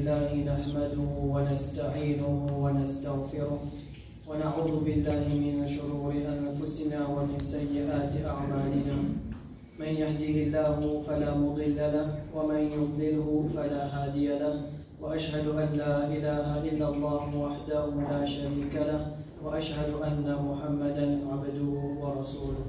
لله نحمده ونستعينه ونستغفره ونعوذ بالله من شرور أنفسنا ومن سيئات أعمالنا من يهده الله فلا مضل له ومن يضلله فلا هادي له وأشهد أن لا إله إلا الله وحده لا شريك له وأشهد أن محمدا عبده ورسوله.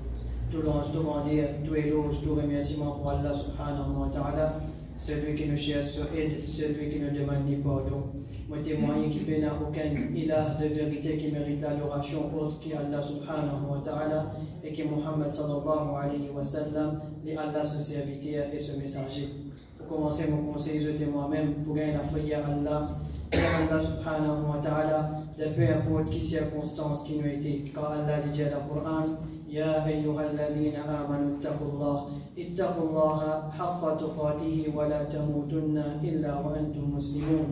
Tout l'ange, tout grandeur, tout éloge, tout remerciement pour Allah subhanahu wa ta'ala, celui qui nous cherche sur aide, celui qui nous demande ni pardon. Moi témoigner qu'il n'y a aucun ilah de vérité qui mérite l'adoration autre qu'Allah subhanahu wa ta'ala et que Muhammad sallallahu alayhi wa sallam est Allah son serviteur et son messager. Pour commencer mon conseil, je moi-même pour gagner la prière à Allah et Allah subhanahu wa ta'ala de peu importe qui circonstance qui nous était. Car Allah dit dans le Coran, يا أيها الذين آمنوا اتقوا الله حق تقاته ولا تموتن إلا وأنتم مسلمون.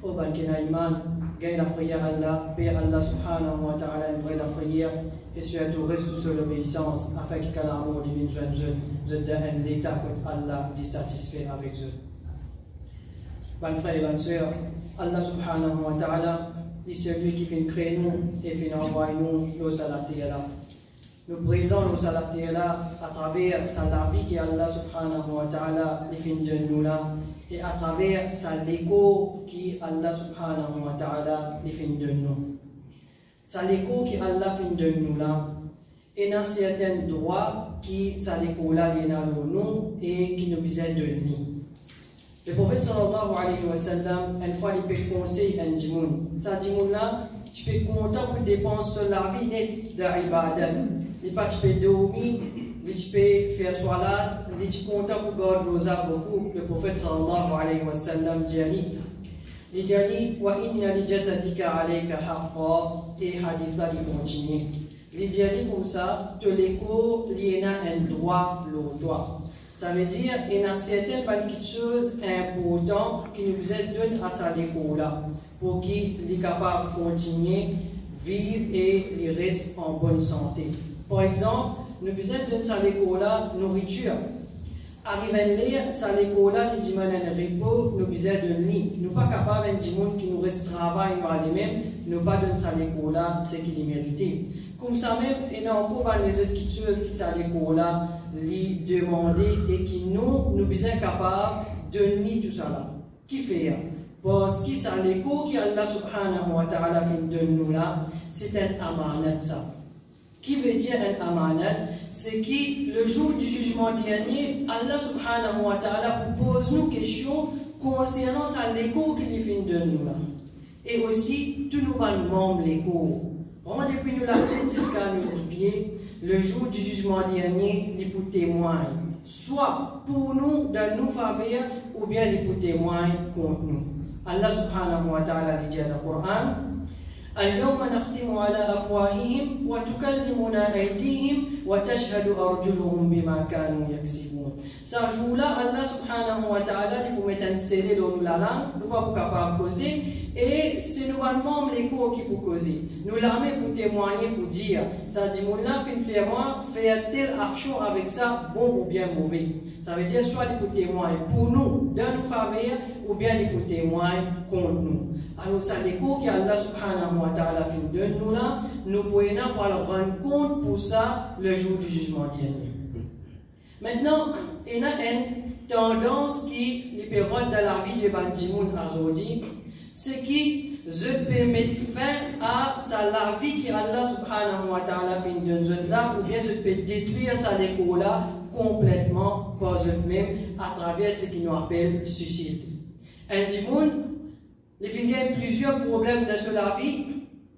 Au banquet iman, gagne la prière à Allah, paix Allah subhanahu wa ta'ala, une vraie la prière, et surtout reste sur l'obéissance, afin que l'amour divin je donne l'état que Allah est satisfait avec eux. Bonnes frères et bonnes sœurs, Allah subhanahu wa ta'ala, c'est celui qui fait créer nous et fait envoyer nous nos salatiers. Nous présentons nos salatiers à travers sa vie qui Allah subhanahu wa ta'ala les fait de nous là. Et à travers sa l'écho qui Allah subhanahu wa ta'ala les fait de nous. Ça l'écho qui Allah fait de nous là, et dans certains droits qui ça l'écho là les nous et qui nous besoin de nous. Le prophète sallallahu alayhi wa sallam, une fois il peut conseiller un djimoun. Ça djimoun là, tu peux compter pour dépenser sur la vie nette de ibadat. Il pas tu peux dormir, tu peux faire salat, tu peux compter pour garder rosa beaucoup. Le prophète sallallahu alayhi wa sallam dit wa inna li jasadika alayka haqqa et haditha li continue. Il dit comme ça, tu l'écho, il y a un droit le droit. Ça veut dire qu'il y a certaines petites choses importantes qui nous donnent à sa l'écho là pour qu'il est capable de continuer vivre et il reste en bonne santé. Par exemple, nous besoin de sa l'écho là nourriture. Arriver à lire sa l'écho là, nous disons un repos, nous besoin de lit. Nous pas capable de dire qui nous reste travail nous à lui-même, nous pas donner sa l'écho là, c'est qu'il est mérité. Comme ça même, il y a encore les autres petites choses qui sa l'écho là, lui demander et qui nous besoin capable de nier tout ça là. Qui fait? Parce que ça l'écho qui Allah subhanahu wa ta'ala fait de nous là, c'est un amanat ça. Qui veut dire un amanat? C'est que le jour du jugement dernier, Allah subhanahu wa ta'ala pose nous questions concernant ça l'écho qu'il fait de nous là. Et aussi, tous nos membres l'écho. Vraiment, depuis nous la tête jusqu'à nos pieds, le jour du jugement dernier, il pour témoigner. Soit pour nous, dans nos faveurs, ou bien il pour témoigner contre nous. Allah subhanahu wa ta'ala dit dans le Coran, اليوم نختم على أفواههم وتكلمنا أيديهم وتشهد أرجلهم بما كانوا يكسبون. Ce jour-là, Allah subhanahu wa ta'ala dit pour mettre un scellé dans la langue, nous ne sommes pas capables de causer, et c'est nous membres les corps qui pour causer. Nous l'armée pour témoigner, pour dire, ça dit mon là, faire telle action avec ça, bon ou bien mauvais. Ça veut dire soit il pour témoigner pour nous, dans nos faveurs, ou bien il pour témoigner contre nous. Alors ça l'écho que Allah subhanahu wa ta'ala fait de nous là, nous pouvons pas le rendre compte pour ça le jour du jugement dernier. Maintenant, il y a une tendance qui est dans la vie de Bandimoun aujourd'hui, c'est que je peux mettre fin à la vie que Allah subhanahu wa ta'ala fait de nous là, ou bien je peux détruire ça l'écho là complètement par eux-mêmes à travers ce qu'ils nous appellent suicide. Un dimoun, il y a plusieurs problèmes dans la vie,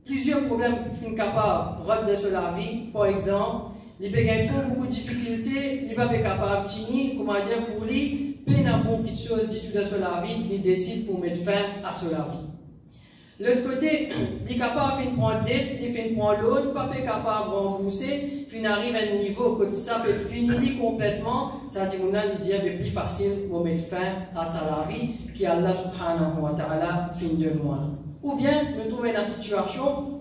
plusieurs problèmes qui sont capables de la vie. Par exemple, il y a beaucoup de difficultés, il n'est pas capable de tenir, comment dire, pour lui, il y a beaucoup de choses du tout dans la vie, il décide pour mettre fin à la vie. L'autre côté, il est capable de prendre dette, il fait prendre l'autre, pas capable de rembourser, il arrive à un niveau que ça peut finir complètement, ça dit qu'on a dit c'est plus facile pour mettre fin à sa vie qui Allah subhanahu wa ta'ala fin de moi. Ou bien nous trouvons dans la situation,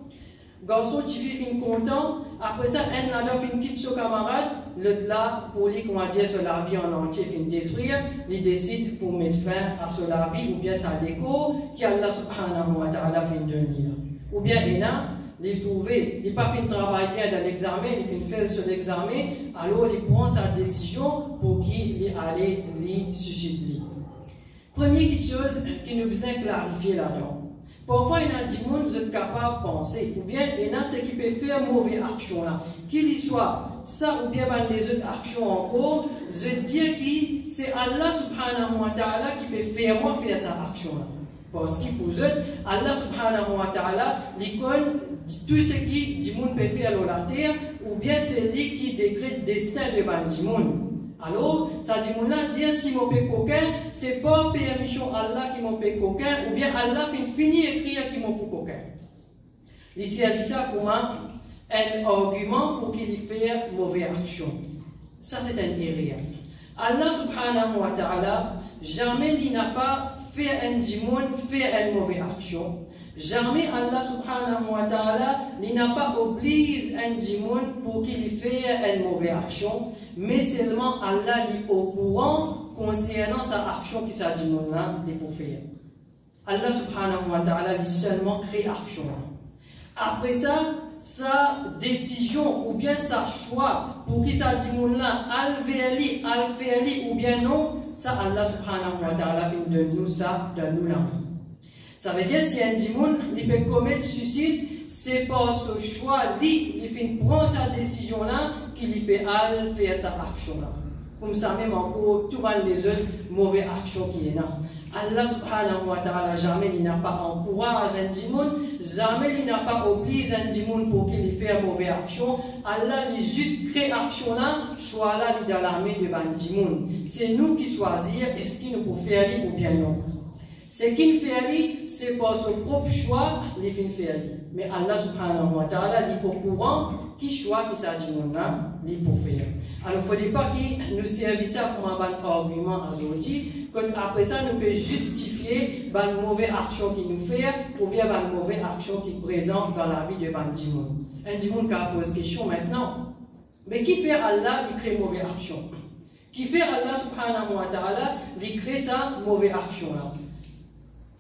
garçon qui vit content, après ça, un a fait une quitte son camarade, l'autre là, pour lui, comment dire, sur la vie en entier, fin détruire, il décide pour mettre fin à sur la vie, ou bien sa déco, qui Allah subhanahu wa ta'ala fait une journée. Ou bien, il trouvé, il n'a pas fait un travail bien dans l'examen, il fait une faire sur l'examen, alors il prend sa décision pour qu'il aille lui susciter. Première chose qui nous besoin clarifier là-dedans. Parfois, il y a des gens qui sont capables de penser, ou bien il y a ceux qui peuvent faire mauvaise action là. Qu'il soit ça ou bien les autres actions encore, je dis que c'est Allah subhanahu wa ta'ala qui peut faire moi faire cette action là. Parce que pour eux, Allah subhanahu wa ta'ala, il connaît tout ce qui du monde peut faire sur la terre, ou bien c'est lui qui décrète le destin de du monde. Alors, ça dit mon là, dire si mon père coquin, c'est pas permission Allah qui mon père coquin, ou bien Allah finit écrire qui mon père coquin. Il servent ça comme un argument pour qu'il fasse mauvaise action. Ça, c'est un erreur. Allah subhanahu wa ta'ala, jamais il n'a pas fait un démon, fait une mauvaise action. Jamais Allah subhanahu wa ta'ala n'a pas obligé un démon pour qu'il fasse une mauvaise action, mais seulement Allah est au courant concernant sa action qui sa démon là pour faire. Allah subhanahu wa ta'ala seulement crée action. Après ça, sa décision ou bien sa choix pour qui sa démon là al-faire ou bien non, ça Allah subhanahu wa ta'ala fait de nous ça, de nous là. Ça veut dire si un démon il peut commettre suicide, c'est par ce choix, il prend sa décision là, qu'il peut faire sa action là. Comme ça même encore, tout les autres mauvaises actions qu'il y a. Allah subhanahu wa ta'ala jamais il n'a pas encouragé un démon, jamais il n'a pas obligé un démon pour qu'il fasse mauvaise action. Allah il juste crée action là, choix là il dans l'armée de ban démon. C'est nous qui choisir est-ce qu'il nous peut faire ou bien non. Ce qu'il fait, c'est par son propre choix, il fait. Mais Allah subhanahu wa ta'ala, il est au courant qui choisit qui s'agit de nous, pour faire. Alors, il ne faut pas qu'il nous serve ça comme un bon argument aujourd'hui, qu'après ça, nous pouvons justifier une mauvaise action qu'il nous fait, ou bien une mauvaise action qui présente dans la vie de un démon. Un démon qui a posé question maintenant. Mais qui fait Allah, il crée mauvaise action? Qui fait Allah subhanahu wa ta'ala, il crée sa mauvaise action là?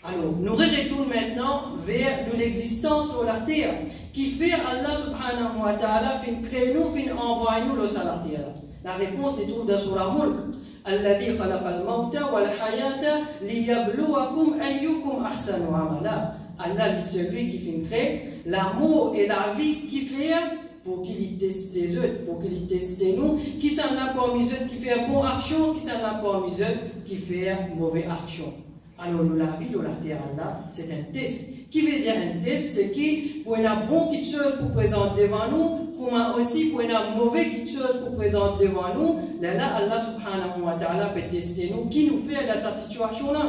Alors, nous retournons maintenant vers l'existence de la terre. Qui fait Allah subhanahu wa ta'ala, fin créer nous, fin envoyer nous sur la terre. La réponse se trouve dans Surah Mulk. Alladhi khalaqa al-mawta wal hayata liyabluwakum ayyukum ahsanu amala. Allah est celui qui fait créer l'amour et la vie qui fait pour qu'il teste les autres, pour qu'il teste nous, qui s'en a parmi eux qui fait bonne action, qui s'en a parmi eux qui fait mauvaise action. Alors, la vie de la terre, là, c'est un test. Qui veut dire un test? C'est qui, pour une bonne petite chose pour présenter devant nous, comme aussi pour une mauvaise petite chose pour présenter devant nous, là, Allah subhanahu wa ta'ala peut tester nous, qui nous fait dans cette situation-là.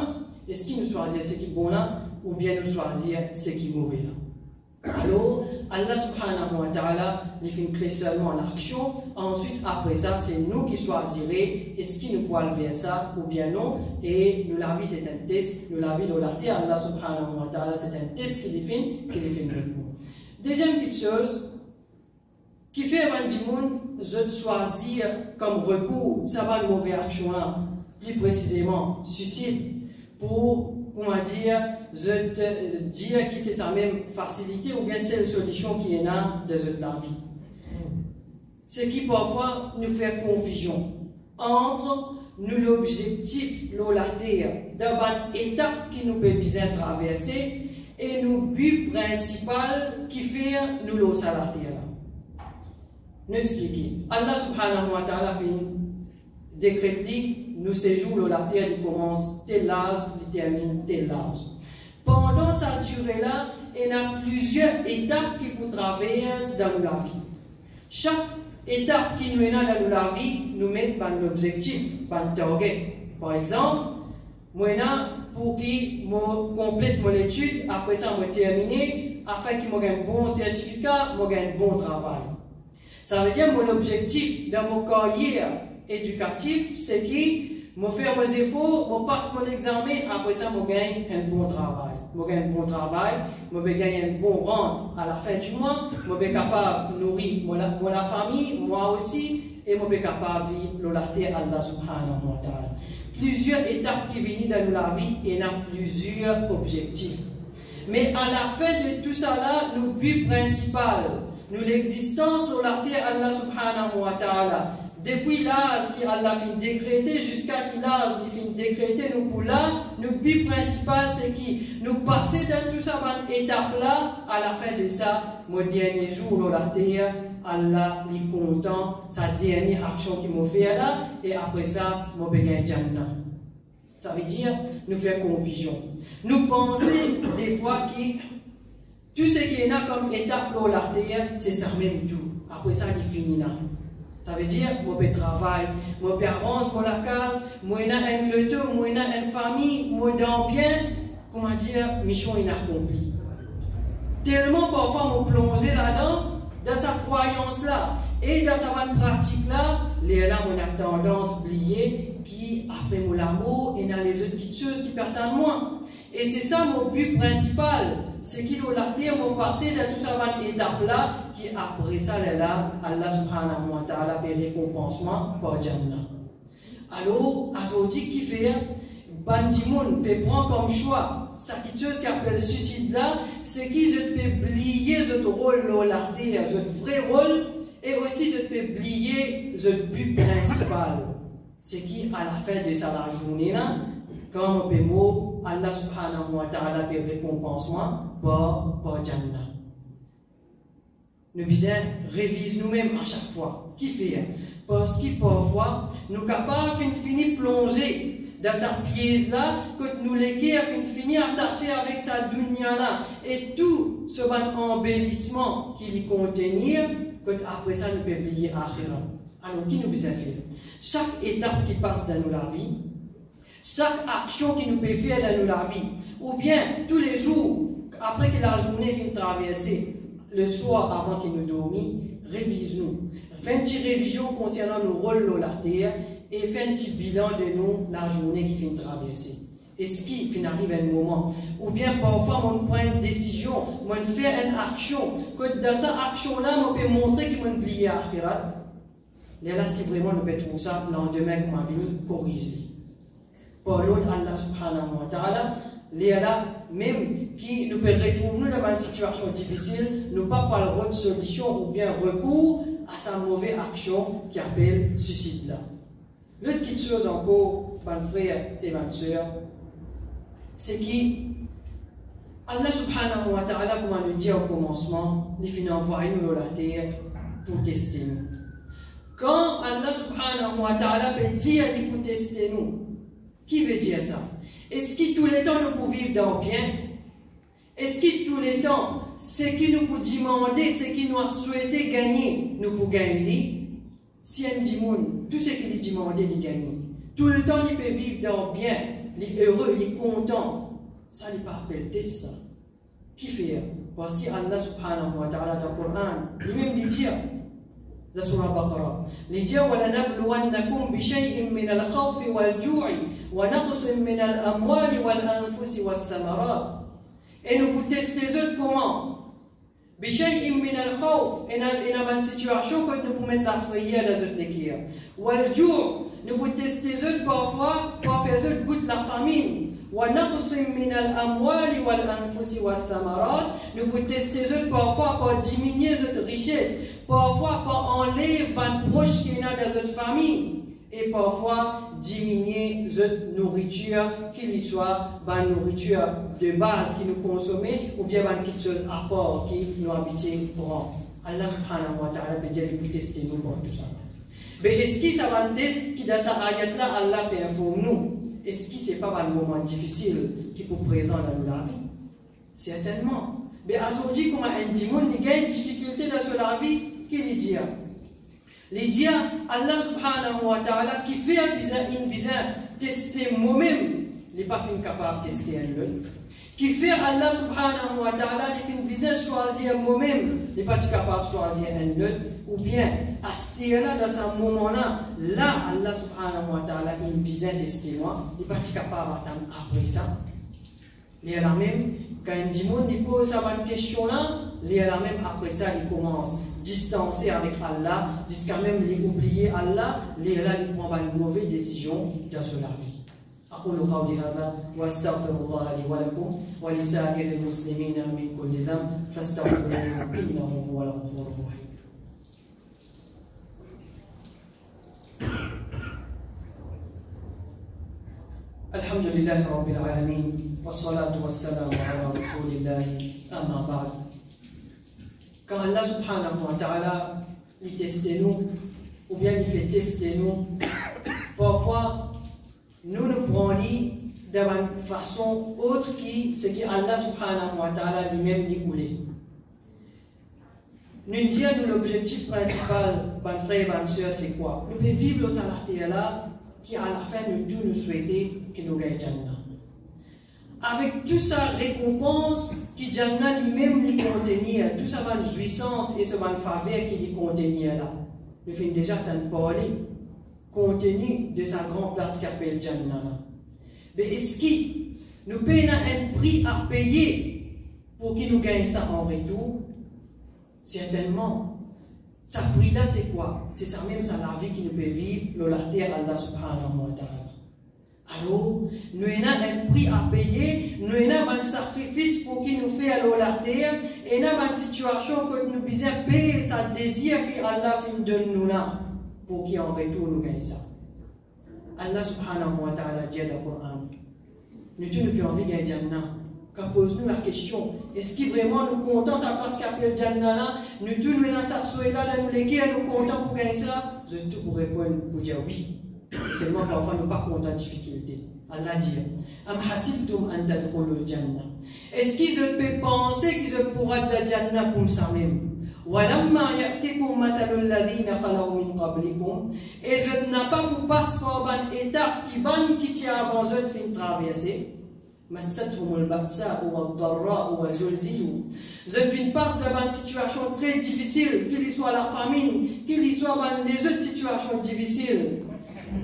Est-ce qu'il nous choisit ce qui est bon là, ou bien nous choisir ce qui est mauvais là? Alors, Allah subhanahu wa ta'ala, il fait créer seulement l'action. Ensuite, après ça, c'est nous qui choisirons est-ce qu'il nous peut faire ça ou bien non. Et nous, la vie, c'est un test. Nous, la vie de la terre, Allah subhanahu wa ta'ala, c'est un test qu'il fait nous. Deuxième petite chose, qui fait un démon, je choisir comme recours, ça va une mauvaise action là, plus précisément, suicide, pour comment dire, je te dire que c'est sa même facilité ou bien c'est la solution qui est là de la vie. Ce qui parfois nous fait confusion entre nous l'objectif de la terre, d'une étape qui nous peut bien traverser et le but principal qui fait nous l'eau à la terre. Nous expliquer. Allah subhanahu wa ta'ala fait décret nous séjour la terre, il commence tel âge, il termine tel âge. Pendant cette durée-là, il y a plusieurs étapes qui nous traversent dans la vie. Chaque étape qui nous est dans la vie, nous met un objectif, un target. Par exemple, moi, pour qu'il complète mon étude, après ça, je terminer, afin qu'il me gagne un bon certificat, je gagne un bon travail. Ça veut dire que mon objectif dans mon carrière éducatif, c'est que Je fais mes efforts, je passe mon examen, après ça, je gagne un bon travail. Je gagne un bon travail, je gagne un bon rang à la fin du mois, je suis capable de nourrir la famille, moi aussi, et je suis capable de vivre Allah subhanahu wa ta'ala. Plusieurs étapes qui viennent dans la vie et il y a plusieurs objectifs. Mais à la fin de tout ça, là, le but principal, nous l'existence de Allah subhanahu wa ta'ala. Depuis l'âge qu'Allah a décrété jusqu'à l'âge qu'il a décrété nous pour là, le but principal c'est que nous passer dans tout ça, cette étape-là, à la fin de ça, mon dernier jour de la terre, Allah est content, sa dernière action qu'il m'a fait là, et après ça, mon béguin Jannah. Ça veut dire, nous faire confusion. Nous pensons des fois que tout ce qui est là comme étape de la terre, c'est ça même tout. Après ça, il finit là. Ça veut dire, moi, je travaille, moi, je avance pour la case, moi, je un loto, moi, je une famille, moi, dans bien, comment dire, mission inaccomplie. Tellement parfois, on plonge là-dedans, dans sa croyance-là, et dans sa pratique-là, là, on a tendance à oublier qui, après mon amour, et dans les autres petites choses qui perdent en moi. Et c'est ça mon but principal, c'est qu'il faut la dire, on passer dans toute cette étape-là, qui après ça, là, Allah subhanahu wa ta'ala peut récompensement par Jannah. Alors, aujourd'hui, qui fait, Bandimoun peut prendre comme choix, cette chose qui appelle suicide là, c'est qu'ils peuvent oublier votre rôle dans la terre, votre vrai rôle, et aussi je peux oublier le but principal. C'est qui, à la fin de ça, la journée là, quand on peut mot, Allah subhanahu wa ta'ala peut récompensement par Jannah. Nous devons réviser nous-mêmes à chaque fois. Qui fait? Parce que parfois, nous sommes capables de finir plonger dans cette pièce-là, que nous les guerres finir attachés avec sa dunya-là. Et tout ce embellissement qu'il y contenir, que après ça, nous pouvons oublier Akhirat. Alors, qui nous besoin faire? Chaque étape qui passe dans la vie, chaque action qui nous peut faire dans la vie, ou bien tous les jours, après que la journée finit de traverser, le soir avant qu'il nous dormit, révise-nous. Fais une petite révision concernant nos rôles dans la terre et fais un petit bilan de nous la journée qui finit de traverser. Est-ce qu'il arrive un moment, ou bien parfois on prend une décision, on fait une action, que dans cette action-là, on peut montrer qu'on a oublié Akhirat. Et là, si vraiment nous pouvons trouver ça, le lendemain, qu'on va venir corriger. Par l'autre, Allah subhanahu wa ta'ala, là, même qui nous peut retrouver dans une situation difficile, nous pas parler de solution ou bien recours à sa mauvaise action qui appelle suicide là. L'autre petite chose encore, mes frères et mes soeurs, c'est que Allah subhanahu wa ta'ala, comme on le dit au commencement, il finit envoyer nous dans la terre pour tester nous. Quand Allah subhanahu wa ta'ala peut dire pour tester nous, qui veut dire ça? Est-ce que tous les temps nous pouvons vivre dans le bien? Est-ce que tous les temps, ce qui nous peut demander, ce qui nous a souhaité gagner, nous pouvons gagner? Si un dimon, tout ce qu'il est demandé, il gagne. Tout le temps, il peut vivre dans le bien, il est heureux, il est content. Ça, il n'est pas appelé test, ça. Qui fait? Parce que Allah subhanahu wa ta'ala dans le Coran, lui-même dit dire, dans Surah Baqarah, il dit وَلَنَبْلُوَنَّكُمْ بِشَيْءٍ مِّنَ الْخَوْفِ وَالْجُوعِ وَنَقْصٍ مِّنَ الْأَمْوَالِ وَالْأَنفُسِ وَالثَّمَرَاتِ. Et nous vous testez comment? بِشَيْءٍ مِّنَ الْخَوْفِ, et dans une situation que nous vous mettons la frayeur dans notre équipe. وَالْجُوعِ, nous vous testez parfois pour faire goûter la famine. وَنَقْصٍ مِّنَ الْأَمْوَالِ وَالْأَنفُسِ وَالثَّمَرَاتِ, nous vous testez parfois pour diminuer notre richesse, parfois pour enlever les proches qui sont dans notre famille, et parfois diminuer notre nourriture, qu'il soit une nourriture de base qui nous consomme, ou bien quelque chose à part qui nous habite pour Allah subhanahu wa ta'ala peut dire pour tester nous pour tout ça. Mais est-ce que ça va un test qui dans cette ayat-là, Allah peut informer nous? Est-ce que ce n'est pas un moment difficile qui peut présent dans la vie? Certainement. Mais aujourd'hui, comme un dimon, il y a une difficulté dans la vie, qu'il dit? Il dit Allah subhanahu wa ta'ala qui fait un besoin tester moi-même, il n'est pas capable de tester un autre. Qui fait Allah subhanahu wa ta'ala, il fait un besoin choisir moi-même, il n'est pas capable de choisir un autre, ou bien à là dans ce moment-là, là, Allah subhanahu wa ta'ala, il besoin tester moi, il n'est pas capable d'attendre après ça. Il est là même, quand il pose cette question-là, il est là même après ça, il commence à distancer avec Allah, jusqu'à même oublier Allah, il est là, il prend une mauvaise décision dans sa vie. أقول قولي هذا وأستغفر الله لي ولكم ولسائر المسلمين من كل ذنب فاستغفروه إنه هو الغفور الرحيم. الحمد لله رب العالمين والصلاة والسلام على رسول الله أما بعد. Quand Allah subhanahu wa ta'ala il teste nous, ou bien il fait tester nous, parfois nous nous prenons d'une façon autre que ce que Allah subhanahu wa ta'ala lui-même lui voulait. Nous disons l'objectif principal, mes frères et mes soeurs, c'est quoi? Nous devons vivre sur la terre là, qui à la fin nous tous nous souhaiter que nous gagnons Jannah. Avec toute sa récompense que Jannah lui-même lui contenir, toute sa bonne jouissance et sa bonne faveur qu'il lui contenir là. Nous finissons déjà de parler contenu de sa grande place qu'appelle Jannah. Mais est-ce que nous payons un prix à payer pour qu'il nous gagne ça en retour? Certainement. Ce prix-là, c'est quoi? C'est ça même, ça la vie qui nous peut vivre, la terre Allah subhanahu wa ta'ala. Alors, nous avons un prix à payer, nous avons un sacrifice pour qu'il nous fait la terre, et nous avons une situation que nous devons payer ce désir que Allah donne nous là, pour qu'il en retour nous gagne ça. Allah subhanahu wa ta'ala dit dans le Coran, nous tous nous avons envie de gagner Jannah. Quand pose-nous la question, est-ce que vraiment nous comptons ça parce qu'appelle Jannah là, nous tous nous dans sa souhait là, nous lesquels nous comptons pour gagner ça? Je tout pour répondre, pour dire oui. Seulement parfois nous pas comptons de difficulté. Allah dit, Am hasibtum an tadkhulul Jannah. Est-ce qu'ils peuvent penser qu'ils pourront être Jannah comme ça même? ولما يأتكم مثل الذين خلوا من قبلكم et je n'ai pas pour passeport une étape qui tient avant je de fin traverser مستهم البأساء والضراء وزلزلوا je fin passe dans une situation très difficile qu'il y soit la famine qu'il y soit dans les autres situations difficiles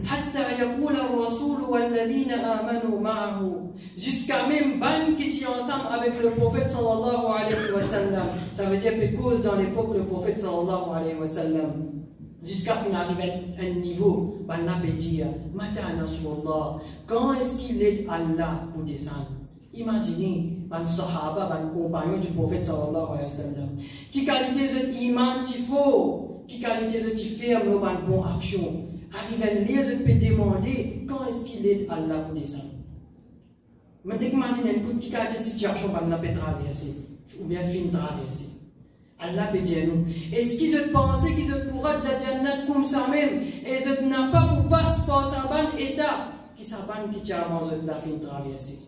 حتى يقول الرسول والذين آمنوا معه jusqu'à même ban qui tient ensemble avec le prophète sallallahu alayhi wa sallam. Ça veut dire que cause dans l'époque le prophète sallallahu alayhi wa sallam jusqu'à qu'on arrive à un niveau ban la peut dire mata nasrullah, quand est-ce qu'il aide Allah pour descendre? Imaginez un sahaba, un compagnon du prophète sallallahu alayhi wa sallam qui qualité de iman qu'il faut, qui qualité de ferme nos bonnes actions. Arrive à lire, je peux demander quand est-ce qu'il aide Allah pour descendre. Maintenant, imaginez une petite situation qu'on peut traverser, ou bien fin traverser. Allah peut dire nous, est-ce qu'ils pensent qu'ils pourront être dans Jannah comme ça même, et je n'ai pas pour passeport sa bonne état, qui sa bonne qui tient avant de la fin traverser.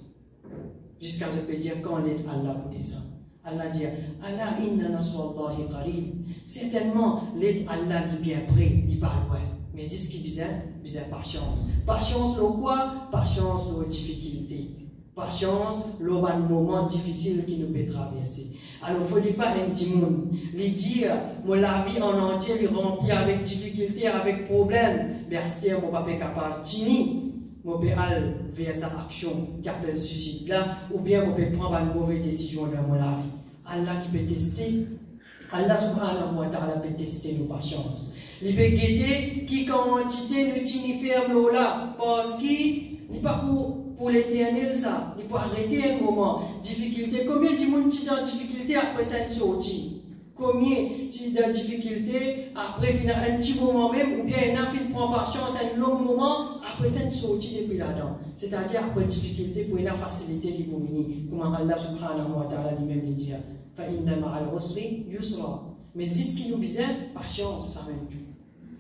Jusqu'à je peux dire quand aide Allah pour descendre. Allah dit, Allah inna naswallahi qarib. Certainement, l'aide Allah est bien près, il n'est pas loin. Mais c'est ce qui besoin patience. Patience, le quoi? Patience, le difficulté. Patience, le moment difficile qui nous peut traverser. Alors, il ne faut pas un petit monde. Les dire, la vie en entier est remplie avec difficulté, avec problème. Mais c'est mon papa capable de tenir. Mon peut aller vers sa action qui appelle le suicide là, ou bien mon peut prendre une mauvaise décision dans la vie. Allah qui peut tester. Allah subhanahu wa ta'ala peut tester nos patience. Il peut guetter qui quantité nous tient ferme là, parce qu'il n'est pas pour l'éternel ça, il peut arrêter un moment. Difficulté, combien de monde est dans difficulté après ça une sortie? Combien est dans difficulté après un petit moment même, ou bien il a fait prendre patience un long moment après ça une sortie depuis là-dedans. C'est-à-dire après difficulté pour une facilité qui peut venir, comme Allah subhanahu wa ta'ala lui-même le dit. Fa inna ma'al usri yusra. Mais c'est ce qui nous besoin, patience, ça même tout.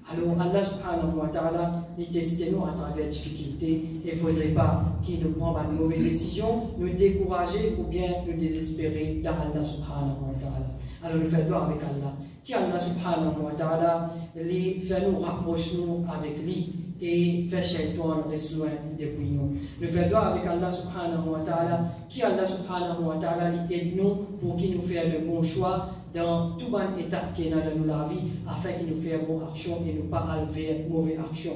Alors Allah subhanahu wa ta'ala dit tester nous à travers les difficultés. Il ne faudrait pas qu'il nous prenne une mauvaise décision, nous décourager ou bien nous désespérer dans Allah subhanahu wa ta'ala. Alors nous faisons avec Allah. Qui Allah subhanahu wa ta'ala fait nous rapprocher nous avec lui. et fait shaitan reste loin depuis nous. Nous faisons doigt avec Allah subhanahu wa ta'ala, qui Allah subhanahu wa ta'ala aide nous pour qu'il nous fasse le bon choix dans tout bon état qui est dans la vie, afin qu'il nous fasse bonne action et nous pas enlever mauvaise action.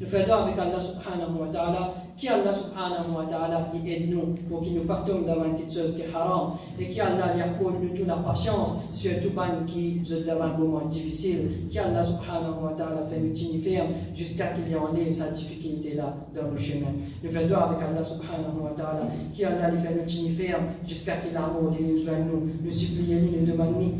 Nous faisons avec Allah subhanahu wa ta'ala, qui Allah subhanahu wa ta'ala aide nous pour qu'il nous partons devant quelque chose qui est haram et qui Allah accorde nous toute la patience sur tout ban qui est devant un moment difficile, qui Allah subhanahu wa ta'ala fait nous tenir ferme jusqu'à qu'il y enlève sa difficulté là dans le chemin. Nous faisons avec Allah subhanahu wa ta'ala, qui Allah fait nous tenir ferme jusqu'à qu'il l'amour nous joigne nous supplier, nous demander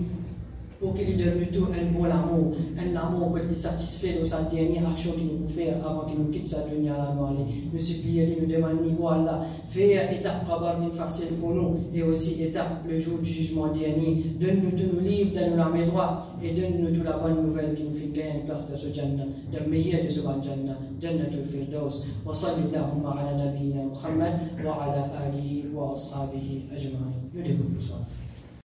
pour qu'il donne tout un bon amour, un amour pour qu'il satisfait de sa dernière action qu'il nous peut faire avant qu'il nous quitte sa dunya à la nous supplier, nous demander, oh Allah, fais étape capable d'une facile pour nous et aussi étape le jour du jugement dernier. Donne-nous tous nos livres, donne-nous la main droite et donne-nous toute la bonne nouvelle qui nous fait gagner une place de ce Jannah, de meilleur de ce Jannah, Jannatul Firdaus. Wa sallallahu ala nabiyyina Muhammad wa ala alihi wa ashabihi ajma'in. Nous dégoûtons tout ça.